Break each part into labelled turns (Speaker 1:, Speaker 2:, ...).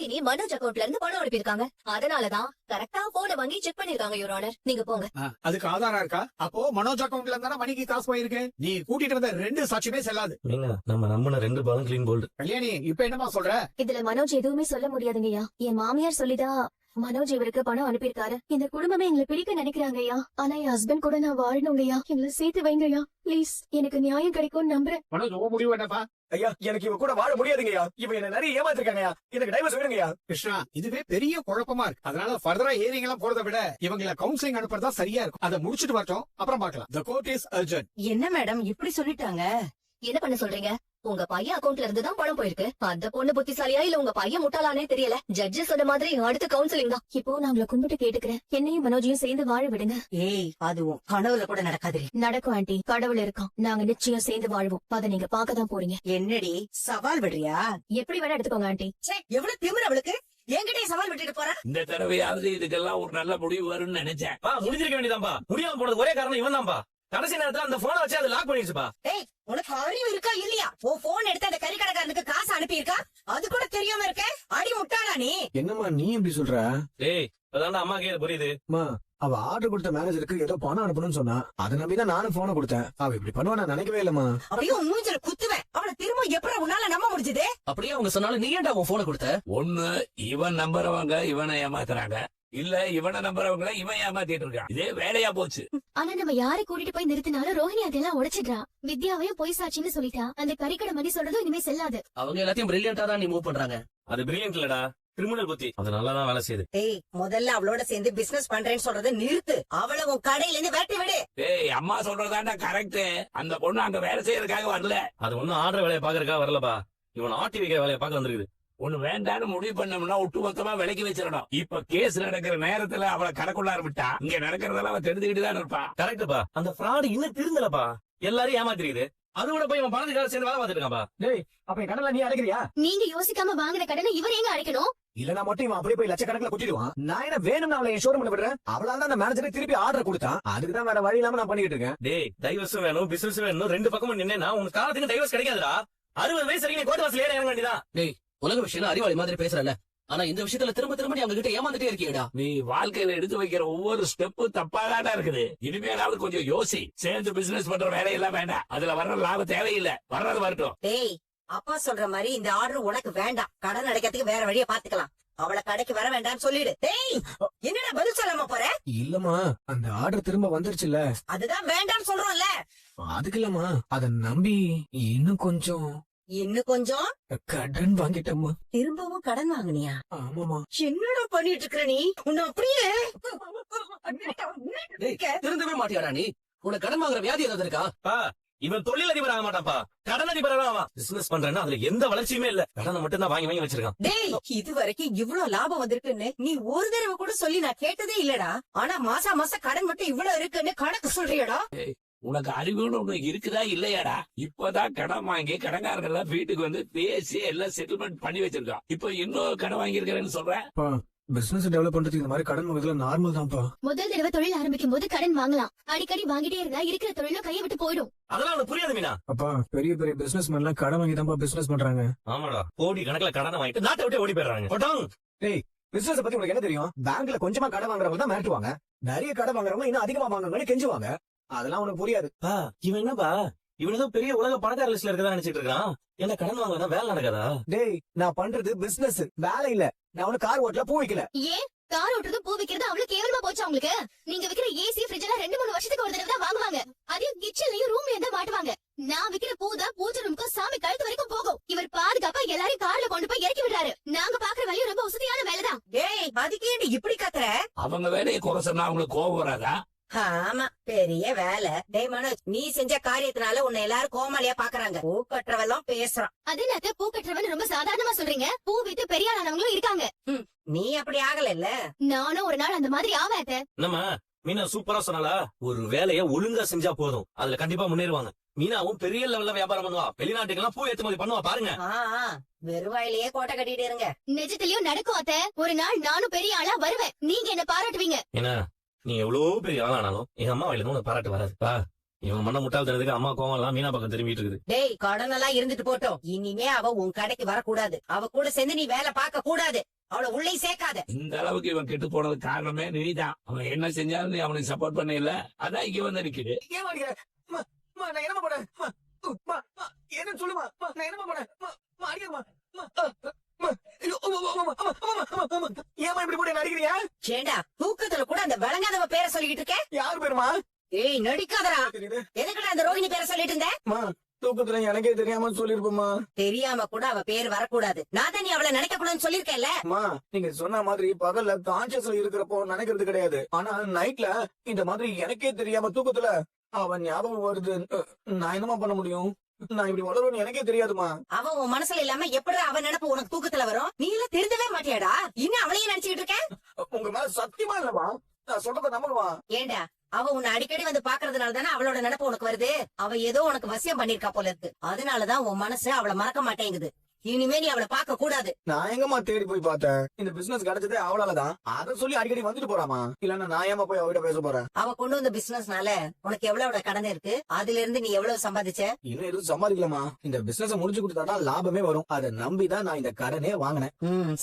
Speaker 1: ரோஹிணி மனோஜ் அக்கவுண்ட்ல இருந்து பணம் அனுப்பியிருக்காங்க. அதனாலதான் கரெக்டா போன வாங்கி செக் பண்ணிருக்காங்க யுவர் ஆனர். நீங்க போங்க.
Speaker 2: அதுக்கு ஆதாரம் இருக்கா? அப்போ மனோஜ் அக்கவுண்ட்ல இருந்தா மணிக்கு காசு போயிருக்கு. நீ கூட்டிட்டு வந்த 2 சாட்சியுமே செல்லாது.
Speaker 3: நம்ம நம்பின 2 பாலும் கிளீன் போல்டு.
Speaker 2: கல்யாணி இப்ப என்னமா சொல்ற?
Speaker 4: இதுல மனோஜ் எதுவுமே சொல்ல முடியாதுங்கய்யா. என் மாமியார் சொல்லிதான் மனோஜ் இவருக்கு பணம் அனுப்பியிருக்காரு. இந்த குடும்பமே எங்களை பிரிக்க நினைக்கிறாங்கய்யா. ஆனா என் ஹஸ்பண்ட் கூட நான் வாழணுங்கய்யா. எங்களை சேர்த்து வைங்கய்யா பிளீஸ். எனக்கு நியாயம் கிடைக்கும் நம்புறேன்.
Speaker 2: மனோஜ் உங்க முடிவு என்னப்பா?
Speaker 5: ஐயா எனக்கு இவ கூட வாழ முடியாதுங்கய்யா. இவ என்ன நிறைய ஏமாத்திருக்காங்கய்யா. எனக்கு டைவர்ஸ் வேணுங்கய்யா.
Speaker 2: கிருஷ்ணா இதுவே பெரிய குழப்பமா இருக்கு. அதனால ஃபர்தரா ஹியரிங் எல்லாம் போறதை விட இவங்களை கவுன்சிலிங் அனுப்புறதா சரியா இருக்கும். அதை முடிச்சிட்டு வரட்டும், அப்புறம் பார்க்கலாம். The court is urgent.
Speaker 6: என்ன மேடம் இப்படி சொல்லிட்டாங்க?
Speaker 1: என்ன பண்ண சொல்றீங்க? உங்க பையன் அக்கவுண்ட்ல இருந்து தான் பணம் போயிருக்கு. அந்த பொண்ணு புத்திசாலியா இல்ல உங்க பையன் முட்டாளானே தெரியல. ஜட்ஜ் சொன்ன மாதிரி அடுத்து கவுன்சிலிங் தான்.
Speaker 4: இப்போ நான் உங்களை கும்பிட்டு கேட்டுக்கிறேன், என்னையும் மனோஜையும் சேர்ந்து வாழ விடுங்க.
Speaker 6: ஏய் அதுவும் கனவுல கூட நடக்காது.
Speaker 4: நடக்கும் ஆண்டி, கடவுள் இருக்கான். நாங்க நிச்சயம் சேர்ந்து வாழ்வோம். அதை நீங்க பாக்கதான் போறீங்க.
Speaker 6: என்னடி சவால் விடுறியா?
Speaker 4: எப்படி வேணா எடுத்துக்கோங்க ஆண்டி.
Speaker 6: எவ்வளவு திமிரு அவளுக்கு. என்கிட்டயே சவால் விட்டுட்டு போறா.
Speaker 3: இந்த தடவையாவது இதுக்கெல்லாம் ஒரு நல்ல முடிவு வரும்னு நினைச்சேன். முடிஞ்சிருக்க வேண்டியதான்பா. முடியாம போனது ஒரே காரணம் இவன் தான்பா. கடைசி நேரத்துல அந்த போனை வச்சு அதை லாக் பண்ணிடுச்சுப்பா.
Speaker 6: ஏய் உனக்கு அறிவு இருக்கா இல்லையா? போன் எடுத்து அந்த கறிக்கடைக்காரனுக்கு காசு அனுப்பி இருக்கா, அது கூட தெரியாம இருக்க. அடி முட்டாளா நீ?
Speaker 5: என்னம்மா நீ எப்படி சொல்ற?
Speaker 3: டேய் அதான் அம்மாக்கே புரியுது.
Speaker 5: அவ ஆர்டர் கொடுத்த மேனேஜருக்கு ஏதோ பணம் அனுப்பணும்னு சொன்னா, அதை நம்பிதான் நானும் போனை கொடுத்தேன். அவ இப்படி பண்ணுவா நான் நினைக்கவே இல்லம்மா.
Speaker 6: அப்படியே மூஞ்சில குத்துவேன். அவளை திரும்ப எப்படி உன்னால நம்ப முடிஞ்சது?
Speaker 7: அப்படியே அவங்க சொன்னாலும் நீ ஏன்டா உன் போனை கொடுத்த?
Speaker 3: ஒண்ணு இவன் நம்புறவங்க இவனை ஏமாத்துறாங்க, இல்ல இவனை நம்புறவங்கள இவன் ஏமாத்திட்டு இருக்கான். இதே வேலையா போச்சு.
Speaker 4: ஆனா நம்ம யாரை கூட்டிட்டு போய் நிறுத்தினாலும் ரோஹிணி அதெல்லாம் உடைச்சிடுறா. வித்யாவையும் பொய் சாட்சின்னு சொல்லிட்டா. அந்த கறிக்கடை மணி சொல்றதும் இனிமே செல்லாது.
Speaker 7: அவங்க எல்லாத்தையும் பிரில்லியண்டா தான் நீ மூவ் பண்றாங்க.
Speaker 3: அது பிரில்லியன்ட் இல்லடா, கிரிமினல் புத்தி. அது நல்லாதான் வேலை செய்யுது.
Speaker 6: ஏய் முதல்ல அவளோட சேர்ந்து பிசினஸ் பண்றேன்னு சொல்றதை நிறுத்து. அவளை உன் கடையில இருந்து விரட்டி விடு.
Speaker 3: ஏய் அம்மா சொல்றதாண்டா கரெக்ட். அந்த பொண்ணு அங்க வேலை செய்யறதுக்காக வரல. அது ஒண்ணும் ஆடுற வேலையை பாக்குறதுக்காக வரலப்பா. இவன் ஆட்டி வைக்கிற வேலையை பாக்க வந்திருக்குது. ஒண்ணு வேண்டான்னு முடிவு பண்ணோம்னா ஒட்டு மொத்தமா விலைக்கு வச்சிடணும். இப்ப கேஸ் நடக்கிற நேரத்துல அவளை கடைக்குள்ளார விட்டா இங்க நடக்கிறதெல்லாம் அவன் தெரிஞ்சுக்கிட்டு தான் இருப்பா. கரெக்டுப்பா. அந்த ஃப்ராடு இன்னும் திருந்தலப்பா. எல்லாரையும் ஏமாத்திருக்குது. அது கூட போய் இவன் பணத்துக்காக சேர்ந்து வேலை பார்த்துட்டு இருக்காப்பா.
Speaker 5: டேய் அப்ப என் கடன்ல நீ அடைக்கிறியா?
Speaker 4: நீங்க யோசிக்காம வாங்குற கடனை இவர் எங்க அடைக்கணும்?
Speaker 5: இல்லனா மட்டும் இவன் அப்படியே போய் லட்சக்கணக்கில் கொட்டிடுவான். நான் என்ன வேணும்னு அவளை என் ஷோரூம்ல விடுறேன். அவளால அந்த மேனேஜருக்கு திருப்பி ஆர்டர் கொடுத்தான். அதுக்குதான் வேற வழி இல்லாம நான் பண்ணிட்டு இருக்கேன்.
Speaker 3: டேய் டைவர்ஸ் வேணும், பிசினஸ் வேணும், 2 பக்கமும் நின்னா உனக்கு காலத்துக்கு டைவர்ஸ் கிடைக்காதுடா. 60 வயசு வரைக்கும் கோர்ட் வாசல் ஏற இறங்க வேண்டியதான்.
Speaker 7: டேய் உலக விஷயம் அறிவாளி மாதிரி பேசுறல, ஆனா இந்த விஷயத்துல திரும்ப திரும்ப நீ அவங்க கிட்ட ஏமாந்துட்டே இருக்கீடா.
Speaker 3: நீ வாழ்க்கையில எடுத்து வைக்கிற ஒவ்வொரு ஸ்டெப்பும் தப்பாதான் இருக்குது. இனிமேலாவது கொஞ்சம் யோசி. சேர்ந்து பிசினஸ் பண்ற வேலையெல்லாம் வேண்டாம். அதுல வர்ற லாபம் தேவையில்லை. வர்றது வரட்டும்.
Speaker 6: டேய் அப்பா சொல்ற மாதிரி இந்த ஆர்டர் உனக்கு வேண்டாம். கடன் அடைக்கிறதுக்கு வேற வழியை பாத்துக்கலாம். அவளை கடைக்கு வர வேண்டாம்னு சொல்லிடு. டேய் என்னடா பதில் சொல்லாம போற?
Speaker 5: இல்லம்மா அந்த ஆர்டர் திரும்ப வந்துருச்சுல்ல,
Speaker 6: அதுதான் வேண்டாம்னு சொல்றோம்ல.
Speaker 5: அதுக்கு இல்லம்மா அத நம்பி இன்னும் கொஞ்சம் கடன் வாங்கிட்டம்மா.
Speaker 6: திரும்பவும் கடன் வாங்குனியா?
Speaker 5: ஆமாமா.
Speaker 6: என்னடா பண்ணிட்டு இருக்க நீ? உன்னை அப்படியே
Speaker 7: திருந்தவே மாட்டியாடா நீ? உனக்கு கடன் வாங்குற வியாதி ஏதாவது இருக்கா?
Speaker 3: இவன் தொழில் அதிபர் ஆக மாட்டான்ப்பா, கடன் அதிபர் ஆவான். பிசினஸ் பண்றேன்னா அதுல எந்த வளர்ச்சியுமே இல்ல. கடனை மட்டும் தான் வாங்கி வாங்கி வச்சிருக்கான்.
Speaker 6: டேய் இது வரைக்கும் இவ்வளவு லாபம் வந்திருக்குன்னு நீ ஒரு தடவை கூட சொல்லி நான் கேட்டதே இல்லடா. ஆனா மாசம் கடன் மட்டும் இவ்வளவு இருக்குன்னு கணக்கு சொல்றியடா.
Speaker 3: உனக்கு அறிவுன்னு ஒண்ணு இருக்குதா இல்லையாடா? இப்பதான் கடன் வாங்கி கடன்காரங்க எல்லாம் வீட்டுக்கு வந்து பேசி எல்லாம் செட்டில்மெண்ட் பண்ணி வச்சிருக்கான். இப்ப இன்னும் கடன் வாங்கி இருக்கிறேன்னு சொல்றேன்.
Speaker 5: பிசினஸ் டெவலப் பண்றதுக்கு இந்த மாதிரி கடன் வாங்குறதுல நார்மல் தான்ப்பா.
Speaker 4: முதல் தடவை தொழில் ஆரம்பிக்கும் போது கடன் வாங்கலாம். அடிக்கடி வாங்கிட்டே இருந்தா இருக்கிற தொழிலும் கையை விட்டு போயிடும்.
Speaker 3: அதெல்லாம் உனக்கு புரியாது மீனா.
Speaker 5: அப்பா பெரிய பெரிய பிசினஸ் மேன்லாம் கடன் வாங்கி தான்ப்பா பிசினஸ் பண்றாங்க.
Speaker 3: ஆமாடா, கோடி கணக்குல கடனை வாங்கிட்டு நாட்டை விட்டு ஓடி போயிடுறாங்க.
Speaker 5: டேய் பிசினஸ் பத்தி உங்களுக்கு என்ன தெரியும்? பேங்க்ல கொஞ்சமா கடன் வாங்குறவங்க தான் மிரட்டுவாங்க. நிறைய கடன் வாங்குறவங்க இன்னும் அதிகமா வாங்குவாங்கன்னு கெஞ்சுவாங்க. அதெல்லாம் உனக்கு புரியாது.
Speaker 3: இவன் என்னப்பா இவன் ஏதோ பெரிய உலக பணக்கார லிஸ்ட்ல இருக்கதா நினைச்சிட்டு இருக்கான். என்ன கடன் வாங்கினா வேலை நடக்காதா?
Speaker 5: டேய் நான் பண்றது பிசினஸ், வேலை இல்ல. நான் உனக்கு கார் ஓட்டல பூ வைக்கல.
Speaker 4: ஏன் கார் ஓட்டுறது பூ விக்கிறது அவ்வளவு கேவலமா போச்சு உங்களுக்கு? நீங்க விக்கிற ஏசி ஃப்ரிட்ஜ் எல்லாம் 2-3 வருஷத்துக்கு ஒரு தடவை தான் வாங்குவாங்க. அதையும் கிச்சன்லயும் ரூம்லயும் தான் மாட்டுவாங்க. நான் விக்கிற பூ தான் பூஜை ரூமுக்கும் சாமி கழுத்து வரைக்கும் போகும். இவர் பாதுகாப்பா எல்லாரையும் கார்ல கொண்டு போய் இறக்கி விடுறாரு. நாங்க பாக்குற வேலையும் ரொம்ப உசதியான வேலைதான்.
Speaker 6: டேய் அதுக்கே நீ இப்படி கத்துற?
Speaker 3: அவங்க வேலையை குறை சொன்னா அவங்களுக்கு கோபம் வராதா?
Speaker 6: ஆமா பெரிய வேலை. டேய் மனோஜ் நீ செஞ்ச காரியத்தினால உன்னை எல்லாரும் கோமாளியா பாக்குறாங்க. பூ கட்டுறவெல்லாம் பேசுறான்.
Speaker 4: அது என்னத்த பூ கட்டுறவன்னு ரொம்ப சாதாரணமா சொல்றீங்க? பூ வித்து பெரிய ஆளானவங்களும் இருக்காங்க.
Speaker 6: நீ அப்படி ஆகல இல்ல?
Speaker 4: நானும் ஒரு நாள் அந்த மாதிரி ஆவாத்த.
Speaker 3: நம்ம மீனா சூப்பரா சொன்னாலா, ஒரு வேலைய ஒழுங்கா செஞ்சா போதும், அதுல கண்டிப்பா முன்னேறுவாங்க. மீனாவும் பெரிய லெவல்ல வியாபாரம் பண்ணுவா. வெளிநாட்டுக்கெல்லாம் பூ ஏற்றுமதி பண்ணுவா பாருங்க.
Speaker 6: வெறுவாயிலேயே கோட்டை கட்டிட்டு இருங்க.
Speaker 4: நிஜத்திலயும் நடக்கும் அத்த. ஒரு நாள் நானும் பெரிய ஆளா வருவேன். நீங்க என்ன பாராட்டுவீங்க.
Speaker 3: என்ன நீ எவ்வளவு பெரிய ஆளானாலும் எங்க அம்மா வயல உனக்கு பாராட்டு வராதுப்பா. இவன் மண்ண முட்டாள் தரதுக்கு அம்மா கோவம் எல்லாம் மீனா பக்கம் திரும்பிட்டு இருக்குது.
Speaker 6: டேய் கடன் எல்லாம் இருந்துட்டு போட்டோம். இனிமே அவ உன் கடைக்கு வரக்கூடாது. அவ கூட சேர்ந்து நீ வேலை பார்க்க கூடாது. அவளை உள்ளே சேர்க்காத.
Speaker 3: இந்த அளவுக்கு இவன் கெட்டு போனது காரணமே நீதான். அவன் என்ன செஞ்சாலும் நீ அவனுக்கு சப்போர்ட் பண்ண இல்ல, அதான் இங்க வந்து நிக்குது.
Speaker 5: ஏன் அடிக்கிற? அம்மா, அம்மா, நான் என்னம்மா பண்ணேன்? அம்மா, அம்மா, அம்மா, என்னன்னு சொல்லுமா? அம்மா, நான் என்னம்மா பண்ணேன்? அம்மா, அம்மா, அடிக்கிறம்மா. அம்மா, அம்மா, ஐயோ, அம்மா, அம்மா, அம்மா, அம்மா, அம்மா, அம்மா, அம்மா. ஏம்மா இப்படி போட்டு என்ன அடிக்கிறீங்க?
Speaker 6: சேண்டா, தூக்கத்துல கூட அந்த விளங்காதவ பேரை சொல்லிக்கிட்டு இருக்க.
Speaker 5: யார் பேருமா?
Speaker 6: ஏய், நடிக்காதடா.
Speaker 5: தெரியுது.
Speaker 6: எதுக்குடா அந்த ரோஹிணி பேரை சொல்லிட்டு இருந்த?
Speaker 5: அம்மா, தூக்கத்துல எனக்கே தெரியாம சொல்லிருப்போம்மா.
Speaker 6: தெரியாம கூட அவ பேர் வரக்கூடாது. நான் தான் நீ அவளை நினைக்க கூடாதுன்னு சொல்லிருக்கேன்ல.
Speaker 5: அம்மா, நீங்க சொன்ன மாதிரி பகல்ல கான்சியஸ்ல இருக்கிறப்போ நினைக்கிறது கிடையாது. ஆனா நைட்ல இந்த மாதிரி எனக்கே தெரியாம தூக்கத்துல அவன் ஞாபகம் வருது. நான் என்னமா பண்ண முடியும்? நான் இப்படி வளருவேன்னு எனக்கே தெரியாதுமா.
Speaker 6: அவ உன் மனசுல இல்லாம எப்படி அவன் நினைப்பு உனக்கு தூக்கத்துல வரும்? நீ எல்லாம் திருந்தவே மாட்டியாடா? இன்னும் அவளையே நினைச்சுக்கிட்டு இருக்க?
Speaker 5: உங்க மேல சத்தியமா இல்லமா, நான் சொல்றத நம்புவா.
Speaker 6: ஏண்டா, அவ உன்னை அடிக்கடி வந்து பாக்குறதுனால தானே அவளோட நினைப்பு உனக்கு வருது. அவ ஏதோ உனக்கு வசியம் பண்ணிருக்கா போல இருக்கு. அதனாலதான் உன் மனசு அவளை மறக்க மாட்டேங்குது. இனிமே நீ அவளை பார்க்க கூடாது.
Speaker 5: நான் எங்கம்மா தேடி போய் பார்த்தேன்? இந்த பிசினஸ் கிடைச்சதே அவளாலதான். அத சொல்லி அடிக்கடி வந்துட்டு போறாமா. இல்லன்னா நான் ஏமா போய் அவகிட்ட பேச போறேன்?
Speaker 6: அவ கொண்டு வந்த பிசினஸ்னால உனக்கு எவ்வளவு கடன் இருக்கு? அதுல இருந்து நீ எவ்வளவு சம்பாதிச்ச?
Speaker 5: இன்னும் எதுவும் சம்பாதிக்கலாமா. இந்த பிசினஸ் முடிச்சு கொடுத்தாதான் லாபமே வரும். அதை நம்பிதான் நான் இந்த கடனே வாங்கினேன்.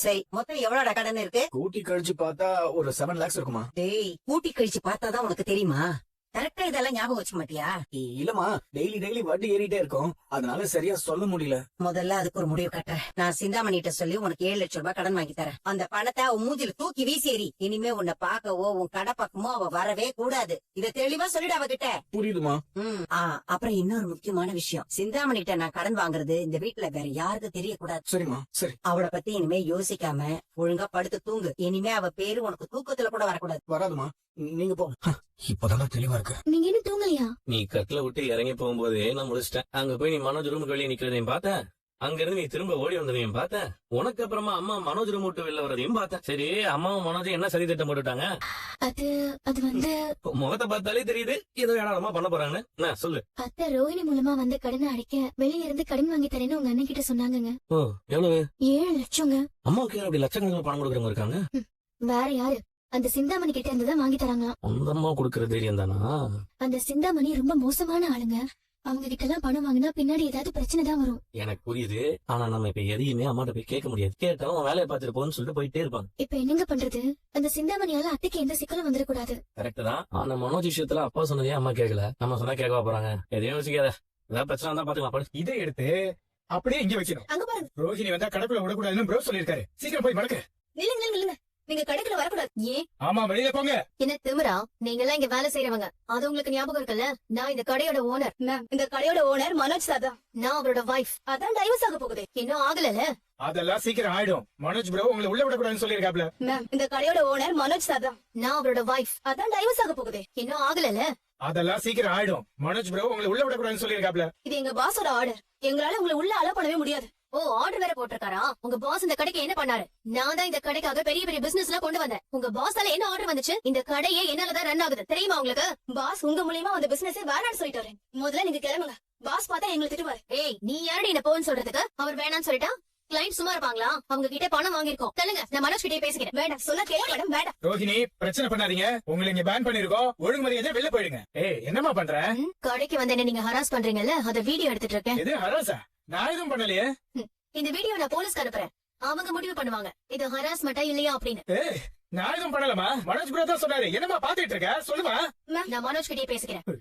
Speaker 6: சரி, மொத்தம் எவ்வளவு கடன் இருக்கு?
Speaker 5: கூட்டி கழிச்சு பார்த்தா ஒரு 7 lakhs இருக்குமா.
Speaker 6: டேய், கூட்டி கழிச்சு பார்த்தாதான் உனக்கு தெரியுமா? கரெக்டா இதெல்லாம் ஞாபகம் வச்சுக்க மாட்டியா?
Speaker 5: இல்லமா, டெய்லி வட்டி ஏறிட்டே இருக்கும். அதனால சரியா சொல்ல முடியல.
Speaker 6: முதல்ல அதுக்கு ஒரு முடிவு கட்டுறேன். நான் சிந்தாமணிட்ட சொல்லி உனக்கு 7 லட்சம் ரூபாய் கடன் வாங்கி தரேன். அந்த பணத்தை உன் மூஞ்சில தூக்கி வீசேறி. இனிமே உன்னை பாக்கவோ உன் கடை பக்கமோ அவ வரவே கூடாது. இத தெளிவா சொல்லிடு அவகிட்ட.
Speaker 5: புரியுதுமா.
Speaker 6: அப்புறம் இன்னொரு முக்கியமான விஷயம். சிந்தாமணிட்ட நான் கடன் வாங்குறது இந்த வீட்டுல வேற யாருக்கும் தெரியக்கூடாது.
Speaker 5: சரிம்மா, சரி.
Speaker 6: அவளை பத்தி இனிமே யோசிக்காம ஒழுங்கா படுத்து தூங்கு. இனிமே அவ பேரு உனக்கு தூக்கத்துல கூட வரக்கூடாது.
Speaker 5: வராதுமா, நீங்க போ. இப்பதான் தெளிவா இருக்கு.
Speaker 4: நீங்க இன்னும் தூங்கலையா?
Speaker 7: நீ கட்டில விட்டு இறங்கி போகும்போதே நான் முடிச்சிட்டேன். அங்க போய் நீ மனோஜ் ரூமுக்கு வெளியே நிக்கிறதையும் பார்த்தேன். அங்க இருந்து நீ திரும்ப ஓடி வந்ததையும் பார்த்தேன். உனக்கு அப்புறமா அம்மா மனோஜ் ரூம் விட்டு வெளில வரதையும் பார்த்தேன். சரி, அம்மாவும் மனோஜும் என்ன சதி திட்டம் போட்டுட்டாங்க?
Speaker 4: அது வந்து
Speaker 7: முகத்தை பார்த்தாலே தெரியுது ஏதோ ஏடாளமா பண்ண போறாங்கன்னு. என்ன சொல்லு.
Speaker 4: அத்தை ரோஹிணி மூலமா வந்து கடன் அடைக்க வெளிய இருந்து கடன் வாங்கி தரேன்னு உங்க அண்ணன் கிட்ட சொன்னாங்கங்க.
Speaker 7: ஓ, எவ்வளவு?
Speaker 4: 7 லட்சங்க.
Speaker 7: அம்மாவுக்கு அப்படி லட்சக்கணக்கில் பணம் கொடுக்குறவங்க இருக்காங்க.
Speaker 4: வேற யாரு? அந்த சிந்தாமணி கிட்ட இருந்துதான் வாங்கி தராங்களாம்.
Speaker 7: அந்த அம்மா கொடுக்கற தைரியம் தானா?
Speaker 4: அந்த சிந்தாமணி ரொம்ப மோசமான ஆளுங்க. அவங்க கிட்ட எல்லாம் பணம் வாங்கினா பின்னாடி ஏதாவது பிரச்சனை தான் வரும்.
Speaker 7: எனக்கு புரியுது. ஆனா நம்ம இப்ப எதையுமே அம்மாட்ட போய் கேட்க முடியாது. கேட்டா அவன் வேலையை பார்த்துட்டு போன்னு சொல்லிட்டு போயிட்டே இருப்பாங்க.
Speaker 4: இப்ப என்னங்க பண்றது? அந்த சிந்தாமணியால அத்தைக்கு எந்த சிக்கலும் வந்துடக்கூடாது.
Speaker 7: கரெக்ட் தான். ஆனா மனோஜ் விஷயத்துல அப்பா சொன்னதே அம்மா கேட்கல. நம்ம சொன்னா கேட்க போறாங்க. எதையும் யோசிக்காத. ஏதாவது பிரச்சனை தான் பாத்துக்கலாம்.
Speaker 2: இதை எடுத்து அப்படியே இங்க வைக்கணும்.
Speaker 4: அங்க பாருங்க.
Speaker 2: ரோஹிணி வந்தா கடைக்குள்ள விடக்கூடாதுன்னு ப்ரோ சொல்லிருக்காரு. சீக்கிரம் போய் மடக்கு.
Speaker 4: நில்லுங்க. நீங்க கடைக்குள்ள வரக்கூடாது. ஏன்?
Speaker 2: ஆமா, வெளியில போங்க.
Speaker 1: என்ன திமிரா? நீங்க எல்லாம் இங்க வேலை செய்யறவங்க. அது உங்களுக்கு ஞாபகம் இருக்குல்ல? நான் இந்த கடையோட ஓனர்.
Speaker 4: இந்த கடையோட ஓனர் மனோஜ் சார் தான்.
Speaker 1: நான் அவரோட வைஃப்.
Speaker 4: அதான் டைவர்ஸ் ஆக போகுது.
Speaker 1: இன்னும் ஆகலல?
Speaker 2: அதெல்லாம் சீக்கிரம் ஆயிடும். மனோஜ் ப்ரோ உங்களை உள்ள விடக்கூடாதுன்னு சொல்லிருக்காப்ல.
Speaker 4: இந்த கடையோட ஓனர் மனோஜ் சார் தான்.
Speaker 1: நான் அவரோட வைஃப்.
Speaker 4: அதான் டைவர்ஸ் ஆக போகுது.
Speaker 1: இன்னும் ஆகலல?
Speaker 2: அதெல்லாம் சீக்கிரம் ஆயிடும். மனோஜ் ப்ரோ உங்களை உள்ள விடக்கூடாதுன்னு சொல்லிருக்காப்ல.
Speaker 4: இது எங்க பாஸோட ஆர்டர். எங்களால உங்களை உள்ள அலோ பண்ணவே முடியாது.
Speaker 1: ஓ, ஆர்டர் வேற போட்டிருக்காரா? உங்க பாஸ் இந்த கடைக்கு என்ன பண்ணாரு? நான் தான் இந்த கடைக்காக பெரிய பெரிய பிசினஸ் எல்லாம் கொண்டு வந்தேன். உங்க பாஸால என்ன ஆர்டர் வந்துச்சு? இந்த கடையே என்னாலதான் ரன் ஆகுது தெரியுமா உங்களுக்கு?
Speaker 4: பாஸ் உங்க மூலியமா அந்த பிசினஸே வேணான்னு சொல்லிட்டாரு. முதல்ல நீங்க கிளம்புங்க. பாஸ் பார்த்தா எங்களை திட்டுவாரு.
Speaker 1: ஏய், நீ யாரடி என்ன போன்னு சொல்றதுக்கு? அவர் வேணான்னு சொல்லிட்டா கிளைண்ட் சும்மா இருப்பாங்களா? அவங்க கிட்ட பணம் வாங்கிருக்கோம். சொல்லுங்க, நான் மனோஜ் கிட்டே பேசிக்கிறேன்.
Speaker 4: வேண்டாம், சொல்ல கேட்க மேடம், வேண்டாம்.
Speaker 2: ரோஹிணி, பிரச்சனை பண்ணாதீங்க. உங்களை இங்க பேன் பண்ணிருக்கோம். ஒழுங்கு மரியாதை வெளில போயிடுங்க. ஏய், என்னமா பண்ற?
Speaker 1: கடைக்கு வந்து என்ன நீங்க ஹராஸ் பண்றீங்கல்ல, அத வீடியோ எடுத்துட்டு இருக்கேன்.
Speaker 2: இது ஹராசா? நான் எதுவும் பண்ணலையே.
Speaker 1: இந்த வீடியோ நான் போலீஸ்க்கு அனுப்புறேன். அவங்க முடிவு பண்ணுவாங்க இது ஹராஸ்மெண்டா இல்லையா அப்படின்னு.
Speaker 2: ஏய், நான் எதுவும் பண்ணலமா. மனோஜ் ப்ரோ தான் சொன்னாரு. என்னமா பாத்துட்டு இருக்க? சொல்லுமா.
Speaker 1: நான் மனோஜ் கிட்டே பேசிக்கிறேன்.